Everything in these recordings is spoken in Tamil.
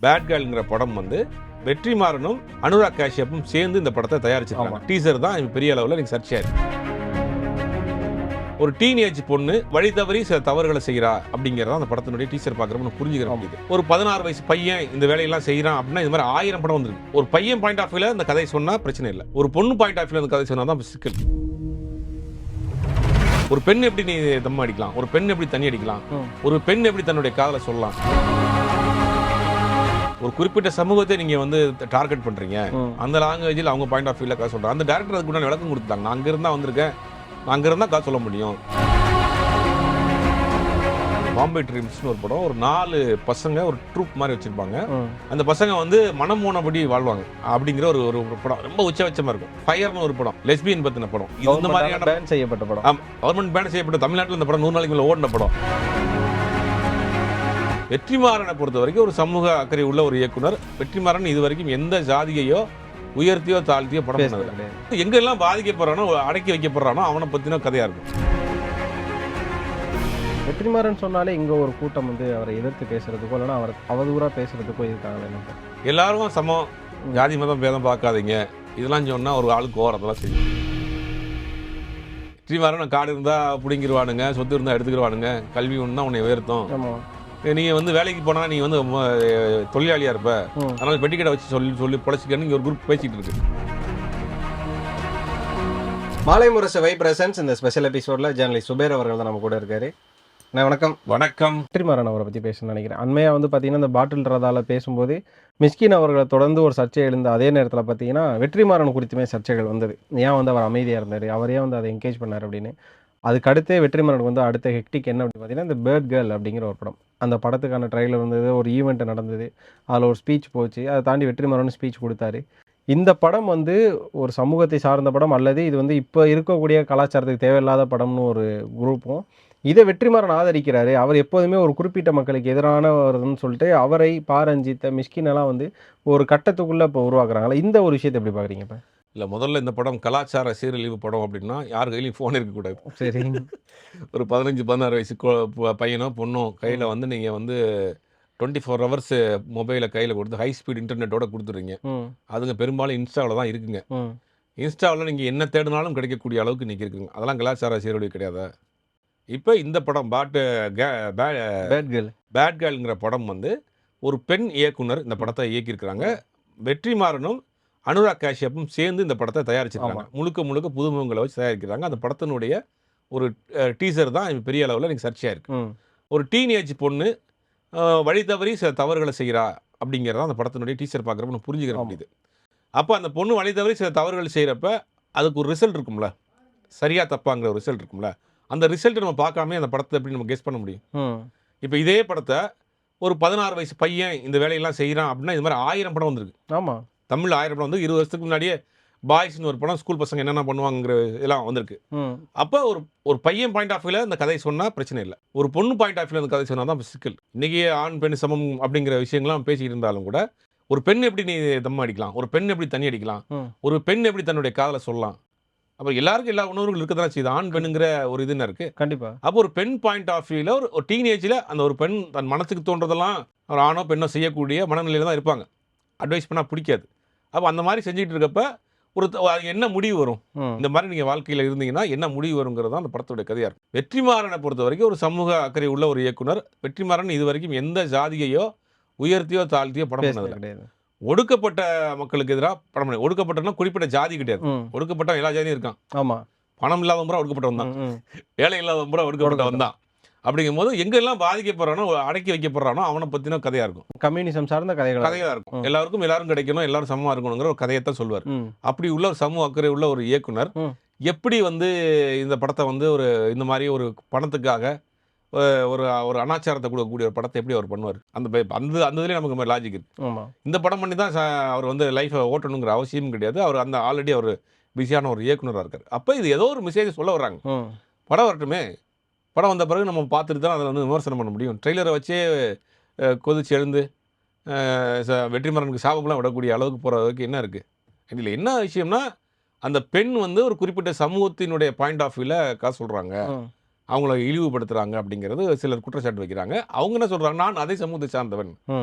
பேட் கேர்ள்ங்கிற படம் வந்து வெற்றிமாறனும் அனுராக் காஷ்யப்பும் சேர்ந்து இந்த படத்தை தயாரிச்சிருக்காங்க. டீசர் தான் பெரிய அளவில் நீங்க சர்ச்சையா இருக்கு. ஒரு டீனேஜ் பொண்ணு வழி தவறி சில தவறுகளை செய்யறா அப்படிங்கறத அந்த படத்தினுடைய டீசர் பாக்குறப்ப புரிஞ்சுக்கிற முடியுது. ஒரு 16 வயசு பையன் இந்த வேலையெல்லாம் செய்யறான் அப்படின்னா இந்த மாதிரி 1000 படம் வந்துருக்கு. ஒரு பையன் பாயிண்ட் ஆஃப் வியூல இந்த கதை சொன்னா பிரச்சனை இல்லை. ஒரு பொண்ணு பாயிண்ட் ஆஃப் வியூல இந்த கதை சொன்னா தான் சிக்கல். ஒரு பெண் எப்படி நீ தம் அடிக்கலாம், ஒரு பெண் எப்படி தண்ணி அடிக்கலாம், ஒரு பெண் எப்படி தன்னுடைய காதலை சொல்லலாம். ஒரு குறிப்பிட்ட சமூகத்தை நீங்க வந்து டார்கெட் பண்றீங்க, அந்த லாங்குவேஜில் அவங்க பாயிண்ட் ஆஃப் வியூல கதை சொல்றாங்க. அந்த டைரக்டர் அதுக்கு முன்னாடி விளக்கம் கொடுத்தாங்க. நான் அங்க இருந்தா வந்திருக்கேன், நான் அங்க இருந்தா கதை சொல்ல முடியும். பாம்பே ட்ரீம்ஸ்னு ஒரு படம், ஒரு 4 பசங்க ஒரு ட்ரூப் மாதிரி வச்சிருப்பாங்க. அந்த பசங்க வந்து மனம் போனபடி வாழ்வாங்க அப்படிங்கிற ஒரு படம். ரொம்ப உச்சபட்சமா இருக்கும். ஃபயர்னு ஒரு படம், லெஸ்பியன் பத்தின படம். இந்த மாதிரியான பேன் செய்யப்பட்ட படம். கவர்மெண்ட் பேன் செய்யப்பட்ட தமிழ்நாட்டில் இந்த படம் 100 நாளைக்கு மேல ஓடின படம். வெற்றிமாறனை பொறுத்த வரைக்கும் ஒரு சமூக அக்கறை உள்ள ஒரு இயக்குனர். வெற்றிமாறன் இது வரைக்கும் எந்த ஜாதியையோ உயர்த்தியோ தாழ்த்தியோ படம் பண்ணது. எங்கெல்லாம் பாதிக்கப்படுறானோ அடக்கி வைக்கப்படுறானோ அவனை பத்தின கதையா இருக்கும். வெற்றிமாறன் சொன்னாலே இங்க ஒரு கூட்டம் வந்து அவரை எதிர்த்து பேசுறதுக்கோ இல்லைன்னா அவர் அவதூறா பேசுறதுக்கோ இருக்காங்க. எல்லாரும் சமம், ஜாதி மதம் பேதம் பார்க்காதீங்க, இதெல்லாம் சொன்னா ஒரு ஆளுக்கு ஓரத்தெல்லாம் செய்யும். வெற்றிமாறன் காடு இருந்தா பிடிங்கிருவானுங்க, சொத்து இருந்தா எடுத்துக்கிடுவானுங்க, கல்வி ஒன்று தான் உன்னை உயர்த்தும், நீங்க வந்து வேலைக்கு போனா நீ வந்து தொழிலாளியா இருப்ப, அதனால பெட்டிக்கடை வச்சு சொல்லி பொழைச்சிக்கன்னு இங்க ஒரு குரூப் பேசிட்டு இருக்கு. மாலை முரசு வை பிரசன்ஸ் இந்த ஸ்பெஷல் எபிசோட்ல ஜேர்னலிஸ்ட் சுபேர் அவர்கள் தான் நம்ம கூட இருக்காரு. வணக்கம். வணக்கம். வெற்றிமாறன் அவரை பத்தி பேசணும்னு நினைக்கிறேன். அண்மையா வந்து பாத்தீங்கன்னா இந்த பாட்டில் ரதால பேசும்போது மிஸ்கின் அவர்களை தொடர்ந்து ஒரு சர்ச்சை எழுந்த அதே நேரத்தில் பார்த்தீங்கன்னா வெற்றிமாறன் குறித்துமே சர்ச்சைகள் வந்தது. ஏன் வந்து அவர் அமைதியாக இருந்தார், அவர் ஏன் வந்து அதை என்கேஜ் பண்ணார் அப்படின்னு. அதுக்கு அடுத்தே வெற்றிமாறனுக்கு வந்து அடுத்த ஹெக்டிக் என்ன அப்படின்னு பார்த்தீங்கன்னா இந்த பேர்ட் கேர்ள் அப்படிங்கிற ஒரு படம். அந்த படத்துக்கான ட்ரைலர் வந்தது, ஒரு ஈவெண்ட் நடந்தது, அதில் ஒரு ஸ்பீச் போச்சு. அதை தாண்டி வெற்றிமாறன் ஸ்பீச் கொடுத்தாரு. இந்த படம் வந்து ஒரு சமூகத்தை சார்ந்த படம் அல்லது இது வந்து இப்போ இருக்கக்கூடிய கலாச்சாரத்துக்கு தேவையில்லாத படம்னு ஒரு குரூப்பும், இதை வெற்றிமாறன் ஆதரிக்கிறாரு, அவர் எப்போதுமே ஒரு குறிப்பிட்ட மக்களுக்கு எதிரானவர்னு சொல்லிட்டு அவரை பாரஞ்சித்த மிஸ்கினெல்லாம் வந்து ஒரு கட்டத்துக்குள்ளே இப்போ உருவாக்குறாங்களா. இந்த ஒரு விஷயத்தை எப்படி பார்க்குறீங்க? இப்போ இல்லை, முதல்ல இந்த படம் கலாச்சார சீரழிவு படம் அப்படின்னா யார் கையிலையும் ஃபோன் இருக்கக்கூடாது. சரி, ஒரு 15-16 வயசு பையனோ பொண்ணோ கையில் வந்து நீங்கள் வந்து 24 ஹவர்ஸ் மொபைலை கையில் கொடுத்து ஹை ஸ்பீட் இன்டர்நெட்டோட கொடுத்துருங்க. அதுங்க பெரும்பாலும் இன்ஸ்டாவில் தான் இருக்குங்க. இன்ஸ்டாவில் நீங்கள் என்ன தேடினாலும் கிடைக்கக்கூடிய அளவுக்கு இன்றைக்கி இருக்குங்க. அதெல்லாம் கலாச்சார சீரழிவு கிடையாது. இப்போ இந்த படம் பேட் கேர்ள்ங்கிற படம் வந்து ஒரு பெண் இயக்குனர் இந்த படத்தை இயக்கியிருக்கிறாங்க. வெற்றிமாறனும் அனுராக் காஷ்யப்பும் சேர்ந்து இந்த படத்தை தயாரிச்சிருக்காங்க. முழுக்க புதுமுகங்களை வச்சு தயாரிக்கிறாங்க. அந்த படத்தினுடைய ஒரு டீசர் தான் பெரிய அளவில் எனக்கு சர்ச்சையாக இருக்கு. ஒரு டீனேஜ் பொண்ணு வழி தவறி சில தவறுகளை செய்கிறா அப்படிங்கிறத அந்த படத்தினுடைய டீசர் பார்க்குறப்ப புரிஞ்சுக்கிற முடியுது. அப்போ அந்த பொண்ணு வழி தவறி சில தவறுகள் செய்கிறப்ப அதுக்கு ஒரு ரிசல்ட் இருக்கும்ல, சரியா தப்பாங்கிற ஒரு ரிசல்ட் இருக்கும்ல. அந்த ரிசல்ட்டை நம்ம பார்க்காம அந்த படத்தை எப்படி நம்ம கெஸ் பண்ண முடியும்? இப்போ இதே படத்தை ஒரு 16 வயசு பையன் இந்த வேலையெல்லாம் செய்கிறான் அப்படின்னா இது மாதிரி 1000 படம் வந்திருக்கு. ஆமாம், தமிழ் 1000 படம் வந்து 20 வருஷத்துக்கு முன்னாடியே பாய்ஸ்னு ஒரு படம், ஸ்கூல் பசங்க என்னென்ன பண்ணுவாங்கிற இதெல்லாம் வந்திருக்கு. அப்போ ஒரு பையன் பாயிண்ட் ஆஃப் வியூல இந்த கதை சொன்னால் பிரச்சனை இல்லை. ஒரு பொண்ணு பாயிண்ட் ஆஃப் வியூல இந்த கதை சொன்னால் தான் சிக்கல். இன்றைக்கி ஆண் பெண் சமம் அப்படிங்கிற விஷயங்கள்லாம் பேசிக்கிட்டு இருந்தாலும் கூட ஒரு பெண் எப்படி நீ தம் அடிக்கலாம், ஒரு பெண் எப்படி தண்ணி அடிக்கலாம், ஒரு பெண் எப்படி தன்னுடைய காதலை சொல்லலாம். அப்போ எல்லாருக்கும் எல்லா உணர்வுகள் இருக்க தான் செய்யுது. ஆண் பெண்ணுங்கிற ஒரு இது என்ன இருக்குது கண்டிப்பாக. அப்போ ஒரு பெண் பாயிண்ட் ஆஃப் வியூல ஒரு டீனேஜில் அந்த ஒரு பெண் தன் மனசுக்கு தோன்றதெல்லாம் ஒரு ஆணோ பெண்ணோ செய்யக்கூடிய மனநிலையில் தான் இருப்பாங்க. அட்வைஸ் பண்ணால் பிடிக்காது. அப்போ அந்த மாதிரி செஞ்சுட்டு இருக்கப்ப ஒரு என்ன முடிவு வரும், இந்த மாதிரி நீங்கள் வாழ்க்கையில் இருந்தீங்கன்னா என்ன முடிவு வருங்கிறது தான் அந்த படத்துடைய கதையாக இருக்கும். வெற்றிமாறனை பொறுத்த வரைக்கும் ஒரு சமூக அக்கறை உள்ள ஒரு இயக்குனர். வெற்றிமாறன் இது வரைக்கும் எந்த ஜாதியையோ உயர்த்தியோ தாழ்த்தியோ படம் பண்ணது கிடையாது. ஒடுக்கப்பட்ட மக்களுக்கு எதிராக படம் பண்ண, ஒடுக்கப்பட்டனா குறிப்பிட்ட ஜாதி கிடையாது, ஒடுக்கப்பட்ட எல்லா ஜாதியும் இருக்கான். ஆமாம், பணம் இல்லாதவன் பூரா ஒடுக்கப்பட்டவன் தான், வேலை இல்லாதவன் பூரா ஒடுக்கப்பட்டவன் தான். அப்படிங்கும் போது எங்கெல்லாம் பாதிக்கப்படுறானோ அடக்கி வைக்கப்படுறானோ அவனை பற்றின கதையாக இருக்கும். கம்யூனிசம் சார்ந்த கதையாக இருக்கும். எல்லாரும் கிடைக்கணும், எல்லாரும் சமமாக இருக்கணுங்கிற ஒரு கதையைத்தான் சொல்வார். அப்படி உள்ள ஒரு சமூக அக்கறை உள்ள ஒரு இயக்குனர் எப்படி வந்து இந்த படத்தை வந்து ஒரு இந்த மாதிரி ஒரு பணத்துக்காக ஒரு அனாச்சாரத்தை கொடுக்கக்கூடிய ஒரு படத்தை எப்படி அவர் பண்ணுவார்? அந்த இதுலேயே நமக்கு லாஜிக் இருக்கு. இந்த படம் பண்ணி தான் அவர் வந்து லைஃப்பை ஓட்டணுங்கிற அவசியமும் கிடையாது. அவர் அந்த ஆல்ரெடி அவர் பிஸியான ஒரு இயக்குனராக இருக்கார். அப்போ இது ஏதோ ஒரு மெசேஜ் சொல்ல வர்றாங்க. படம் வரட்டுமே, படம் வந்த பிறகு நம்ம பார்த்துட்டு தான் அதில் வந்து விமர்சனம் பண்ண முடியும். ட்ரெய்லரை வச்சே கொதிச்சு எழுந்து வெற்றிமாறனுக்கு சாபம்லாம் விடக்கூடிய அளவுக்கு போகிறதுக்கு என்ன இருக்குது? இதில் என்ன விஷயம்னா அந்த பெண் வந்து ஒரு குறிப்பிட்ட சமூகத்தினுடைய பாயிண்ட் ஆஃப் வியூவில் சொல்கிறாங்க. அவங்கள இழிவுபடுத்துகிறாங்க அப்படிங்கிறது சிலர் குற்றச்சாட்டு வைக்கிறாங்க. அவங்க என்ன சொல்கிறாங்க, நான் அதே சமூகத்தை சார்ந்தவன்.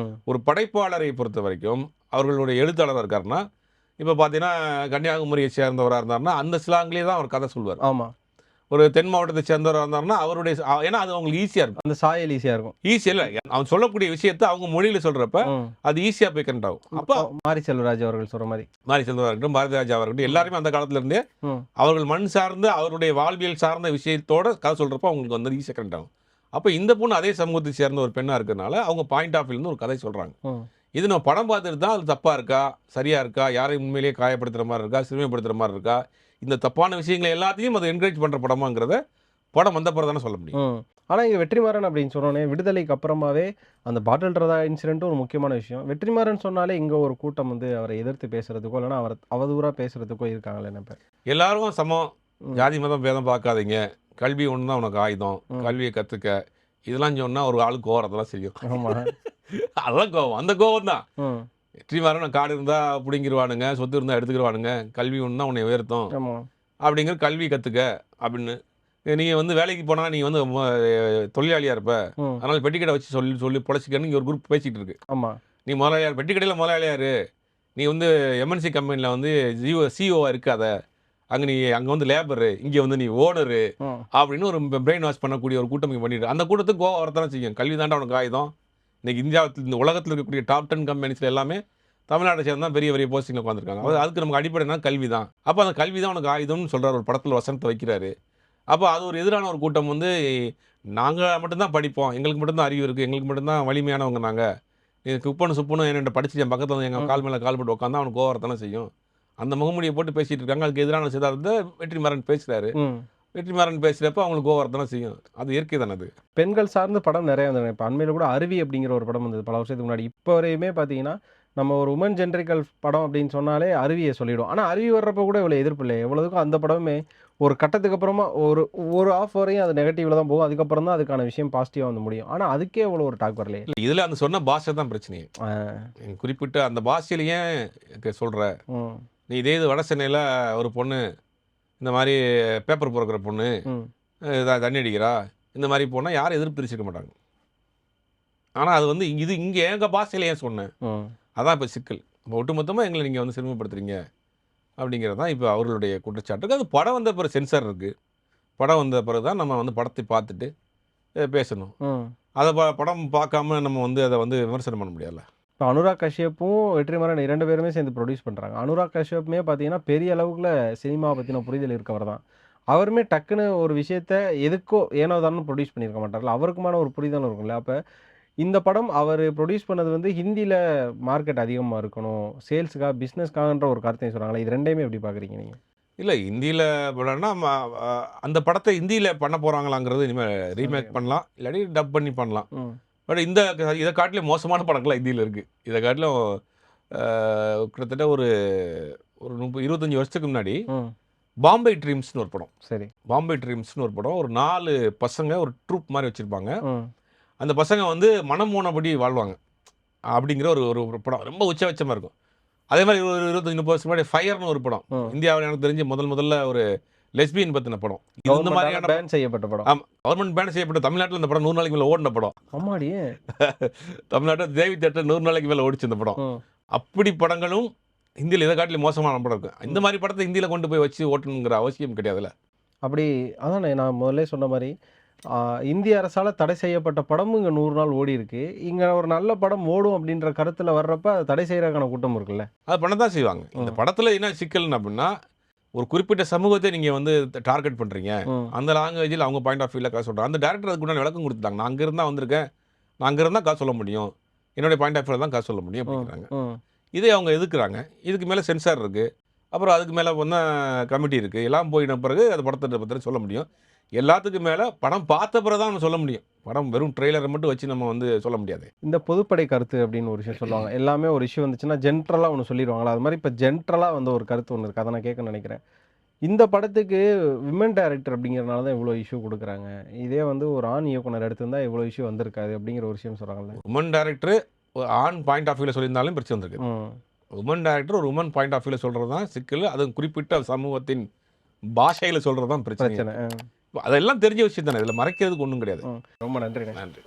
ஒரு படைப்பாளரை பொறுத்த வரைக்கும் அவர்களுடைய எழுத்தாளராக இருக்காருன்னா, இப்போ பார்த்தீங்கன்னா கன்னியாகுமரியை சேர்ந்தவராக இருந்தாருன்னா அந்த ஸ்லாங்லேயே தான் அவர் கதை சொல்வார். ஆமா. ஒரு தென் மாவட்டத்தை சேர்ந்தவராக இருந்தாருன்னா அவருடைய ஏன்னா அது அவங்களுக்கு ஈஸியாக இருக்கும். அந்த சாயல் ஈஸியா இருக்கும். ஈஸியாக இல்லை, அவன் சொல்லக்கூடிய விஷயத்தை அவங்க மொழியில் சொல்கிறப்ப அது ஈஸியாக போய் கனெக்ட் ஆகும். அப்போ மாரி செல்வராஜ் அவர்கள் சொல்ற மாதிரி. மாரி செல்வராக இருக்கட்டும், பாரதிராஜா இருக்கட்டும், எல்லாருமே அந்த காலத்துல இருந்தே அவர்கள் மண் சார்ந்து அவருடைய வாழ்வியல் சார்ந்த விஷயத்தோட கதை சொல்கிறப்ப அவங்களுக்கு வந்து ஈஸியாக கனெக்ட் ஆகும். அப்போ இந்த பொண்ணு அதே சமூகத்தை சேர்ந்த ஒரு பெண்ணாக இருக்கிறதுனால அவங்க பாயிண்ட் ஆஃப் வியூலேருந்து ஒரு கதை சொல்கிறாங்க. இது நம்ம படம் பார்த்துட்டு தான் அது தப்பாக இருக்கா, சரியாக இருக்கா, யாரையும் உண்மையிலேயே காயப்படுத்துகிற மாதிரி இருக்கா, சிறுமைப்படுத்துகிற மாதிரி இருக்கா, இந்த தப்பான விஷயங்களை எல்லாத்தையும் அதை என்கரேஜ் பண்ணுற படமாங்கிறத படம் வந்த பிறகு தானே சொல்ல முடியும். ஆனால் இங்கே வெற்றிமாறன் அப்படின்னு சொன்னோன்னே விடுதலைக்கு அப்புறமாவே அந்த பாட்டில் ரதா இன்சிடென்ட்டும் ஒரு முக்கியமான விஷயம். வெற்றிமாறன் சொன்னாலே இங்கே ஒரு கூட்டம் வந்து அவரை எதிர்த்து பேசுறதுக்கோ இல்லைன்னா அவரை அவதூறாக பேசுறதுக்கோ இருக்காங்களே என்ன. எல்லாரும் சமம், ஜாதி மதம் பேதம் பார்க்காதீங்க, கல்வி ஒன்று தான் உனக்கு ஆயுதம், கல்வியை கற்றுக்க, இதெல்லாம் சொன்னால் ஒரு ஆளுக்கு கோவம் செய்யும். ஆமாம், அதெல்லாம் கோவம், அந்த கோவம் தான். வெற்றிமாறன் காடு இருந்தால் பிடிங்கிடுவானுங்க, சொத்து இருந்தால் எடுத்துக்கிடுவானுங்க, கல்வி ஒன்று தான் உன்னை உயர்த்தும் அப்படிங்கிற கல்வி கற்றுக்க அப்படின்னு. நீங்கள் வந்து வேலைக்கு போனால் நீங்கள் வந்து தொழிலாளியாக இருப்ப, அதனால் பெட்டிக்கடை வச்சு சொல்லி பொழைச்சிக்கன்னு இங்கே ஒரு குரூப் பேசிக்கிட்டு இருக்கு. ஆமாம், நீ முதலாளியார், பெட்டிக்கடையில் முதலாளியார், நீ வந்து எம்என்சி கம்பெனியில் வந்து சிஓவாக இருக்காத, அங்கே வந்து லேபரு, இங்கே வந்து நீ ஓனரு அப்படின்னு ஒரு பிரெயின் வாஷ் பண்ணக்கூடிய ஒரு கூட்டம் இங்கே பண்ணிட்டு, அந்த கூட்டத்துக்கு கோவம் வரத்தானே செய்யும். கல்வி தாண்டா உனக்கு ஆயுதம். இன்றைக்கி இந்தியாவில் இந்த உலகத்தில் இருக்கக்கூடிய டாப் 10 கம்பெனிஸில் எல்லாமே தமிழ்நாட்டை சேர்ந்து தான் பெரிய பெரிய போஸ்டிங்கில் உட்காந்துருக்காங்க. அதுக்கு நமக்கு அடிப்படைனா கல்வி தான். அப்போ அந்த கல்வி தான் உனக்கு ஆயுதம்னு சொல்கிறார், ஒரு படத்தில் வசனத்தை வைக்கிறாரு. அப்போ அது ஒரு எதிரான ஒரு கூட்டம் வந்து நாங்கள் மட்டும்தான் படிப்போம், எங்களுக்கு மட்டும்தான் அறிவு இருக்குது, எங்களுக்கு மட்டும்தான் வலிமையானவங்க, நாங்கள் எனக்கு உப்பனு சுப்பனும் என்னென்ன படிச்சு என் பக்கத்தில் வந்து எங்கள் கால் மேலே கால் போட்டு உட்காந்தா அவனுக்கு கோவரத்தானே செய்யும். அந்த முகமூடியை போட்டு பேசிகிட்டு இருக்காங்க. அதுக்கு எதிரான சித்தார்த்தத்தை வெற்றிமாறன் பேசுகிறாரு. வெற்றிமாறன் பேசுகிறப்ப அவங்களுக்கு கோவரத்தானே செய்யும். அது இயற்கை தானே. அது பெண்கள் சார்ந்த படம் நிறைய வந்தது. இப்போ அண்மையில் கூட அருவி அப்படிங்கிற ஒரு படம் வந்தது பல வருஷத்துக்கு முன்னாடி. இப்போ வரையுமே பார்த்தீங்கன்னா நம்ம ஒரு உமன் ஜென்ரிக்கல் படம் அப்படின்னு சொன்னாலே அருவியை சொல்லிவிடும். ஆனால் அருவி வர்றப்போ கூட இவ்வளோ எதிர்ப்பு இல்லை. எவ்வளோதுக்கும் அந்த படமே ஒரு கட்டத்துக்கு அப்புறமா ஒரு ஆஃப் வரையும் அது நெகட்டிவ்ல தான் போகும். அதுக்கப்புறம் தான் அதுக்கான விஷயம் பாசிட்டிவாக வந்து முடியும். ஆனால் அதுக்கே அவ்வளோ ஒரு டாக் வரலையே. இதில் அந்த சொன்ன பாஷை தான் பிரச்சனையே. குறிப்பிட்ட அந்த பாஷையில் ஏன் சொல்கிற, நீ இதே இது வட சென்னையில் ஒரு பொண்ணு இந்த மாதிரி பேப்பர் பொறுக்கிற பொண்ணு தண்ணி அடிக்கிறா, இந்த மாதிரி போனால் யாரும் எதிர்ப்பு தெரிவிச்சிருக்க மாட்டாங்க. ஆனால் அது வந்து இது இங்கே எங்கள் பாஷையில் ஏன் சொன்னேன், அதான் இப்போ சிக்கல். இப்போ ஒட்டுமொத்தமாக எங்களை நீங்கள் வந்து சிறுமைப்படுத்துறீங்க அப்படிங்கிறது தான் இப்போ அவர்களுடைய குற்றச்சாட்டு. அது படம் வந்த பிறகு சென்சார் இருக்குது. படம் வந்த பிறகு தான் நம்ம வந்து படத்தை பார்த்துட்டு பேசணும். அதை படம் பார்க்காம நம்ம வந்து அதை வந்து விமர்சனம் பண்ண முடியாதுல்ல. இப்போ அனுராக் கஷ்யப்பும் வெற்றிமாறன் 2 பேருமே சேர்ந்து ப்ரொடியூஸ் பண்ணுறாங்க. அனுராக் கஷ்யப்புமே பார்த்தீங்கன்னா பெரிய அளவுக்குள்ள சினிமாவை பற்றின புரிதல் இருக்கவர் தான். அவருமே டக்குன்னு ஒரு விஷயத்த எதுக்கோ ஏனோ தானே ப்ரொடியூஸ் பண்ணியிருக்க மாட்டார்ல. அவருக்குமான ஒரு புரிதல் இருக்கும்ல. அப்போ இந்த படம் அவர் ப்ரொடியூஸ் பண்ணது வந்து ஹிந்தியில் மார்க்கெட் அதிகமாக இருக்கணும், சேல்ஸுக்காக பிஸ்னஸ்க்காகன்ற ஒரு கருத்தையும் சொல்கிறாங்களே. இது ரெண்டையுமே எப்படி பார்க்குறீங்க நீங்கள்? இல்லை, ஹிந்தியில் படம்னா அந்த படத்தை ஹிந்தியில் பண்ண போகிறாங்களாங்கிறது இனிமேல் ரீமேக் பண்ணலாம், இல்லாட்டி டப் பண்ணி பண்ணலாம். பட் இதை காட்டிலும் மோசமான படங்கள்லாம் ஹிந்தியில் இருக்குது. இதை காட்டிலும் கிட்டத்தட்ட ஒரு 25 வருஷத்துக்கு முன்னாடி பாம்பே ட்ரீம்ஸ்னு ஒரு படம். சரி, பாம்பே ட்ரீம்ஸ்னு ஒரு படம். ஒரு 4 பசங்க ஒரு ட்ரூப் மாதிரி வச்சுருப்பாங்க. அந்த பசங்க வந்து மனம் போனபடி வாழ்வாங்க அப்படிங்கிற ஒரு படம் ரொம்ப உச்சபட்சமாக இருக்கும். அதே மாதிரி ஒரு 25-30 வருஷம் முன்னாடி ஃபயர்னு ஒரு படம். இந்தியாவில் எனக்கு தெரிஞ்சு முதல்ல ஒரு லெஸ்பியன் பற்றின படம். இந்த மாதிரியான பேன் செய்யப்பட்ட படம். ஆமாம், கவர்மெண்ட் பேன் செய்யப்பட்ட. தமிழ்நாட்டில் இந்த படம் 100 நாளைக்கு மேலே ஓடின படம். ஆமாடி, தமிழ்நாட்டில் தேவி தேட்டர் 100 நாளைக்கு மேலே ஓடிச்சு இந்த படம். அப்படி படங்களும் ஹிந்தியில் இதை காட்டிலும் மோசமான படம் இருக்கும். இந்த மாதிரி படத்தை ஹிந்தியில் கொண்டு போய் வச்சு ஓட்டணுங்கிற அவசியம் கிடையாதுல்ல. அப்படி அதானே நான் முதல்ல சொன்ன மாதிரி இந்திய அரசால் தடை செய்யப்பட்ட படமும் இங்கே 100 நாள் ஓடி இருக்கு. இங்கே ஒரு நல்ல படம் ஓடும் அப்படின்ற கருத்தில் வர்றப்ப அதை தடை செய்கிறக்கான கூட்டம் இருக்குல்ல. அது பண்ண தான் செய்வாங்க. இந்த படத்தில் என்ன சிக்கல்னு அப்படின்னா, ஒரு குறிப்பிட்ட சமூகத்தை நீங்கள் வந்து டார்கெட் பண்ணுறீங்க. அந்த லாங்குவேஜில் அவங்க பாயிண்ட் ஆஃப் வியூவில் காசு சொல்கிறாங்க. அந்த டேரக்டர் அதுக்குண்டான விளக்கம் கொடுத்துட்டாங்க. நான் அங்கே இருந்தால் வந்திருக்கேன், நான் அங்கே இருந்தால் காசு சொல்ல முடியும், என்னுடைய பாயிண்ட் ஆஃப் வியூவில் தான் காசு சொல்ல முடியும் அப்படிங்கிறாங்க. இதே அவங்க எதுக்குறாங்க. இதுக்கு மேலே சென்சார் இருக்குது, அப்புறம் அதுக்கு மேலே வந்து கமிட்டி இருக்குது, எல்லாம் போயின பிறகு அது படத்தை பற்றி சொல்ல முடியும். எல்லாத்துக்கும் மேலே படம் பார்த்த பிறகு தான் நம்ம சொல்ல முடியும். படம் வெறும் ட்ரெய்லரை மட்டும் வச்சு நம்ம வந்து சொல்ல முடியாது. இந்த பொதுப்படை கருத்து அப்படின்னு ஒரு விஷயம் சொல்லுவாங்க. எல்லாமே ஒரு இஷ்யூ வந்துச்சுன்னா ஜென்ரலாக ஒன்று சொல்லிடுவாங்களா, அது மாதிரி இப்போ ஜென்ரலாக வந்து ஒரு கருத்து ஒன்று இருக்குது. அதை நான் கேட்க நினைக்கிறேன். இந்த படத்துக்கு விமன் டைரக்டர் அப்படிங்கிறனால தான் இவ்வளோ இஷ்யூ கொடுக்குறாங்க. இதே வந்து ஒரு ஆண் இயக்குனர் எடுத்திருந்தா இவ்வளோ இஷ்யூ வந்திருக்காது அப்படிங்கிற ஒரு விஷயம் சொல்கிறாங்கல்ல. உமன் டைரக்டர் ஆண் பாயிண்ட் ஆஃப் வியூவில் சொல்லியிருந்தாலும் பிரச்சனை வந்திருக்கு. உமன் டைரக்டர் ஒரு உமன் பாயிண்ட் ஆஃப் வியூவில் சொல்கிறது தான் சிக்கல். அது குறிப்பிட்ட சமூகத்தின் பாஷையில் சொல்கிறது தான் பிரச்சனை. அதெல்லாம் தெரிஞ்ச விஷயம் தானே, இதில் மறைக்கிறதுக்கு ஒன்றும் கிடையாது. ரொம்ப நன்றி. நன்றி.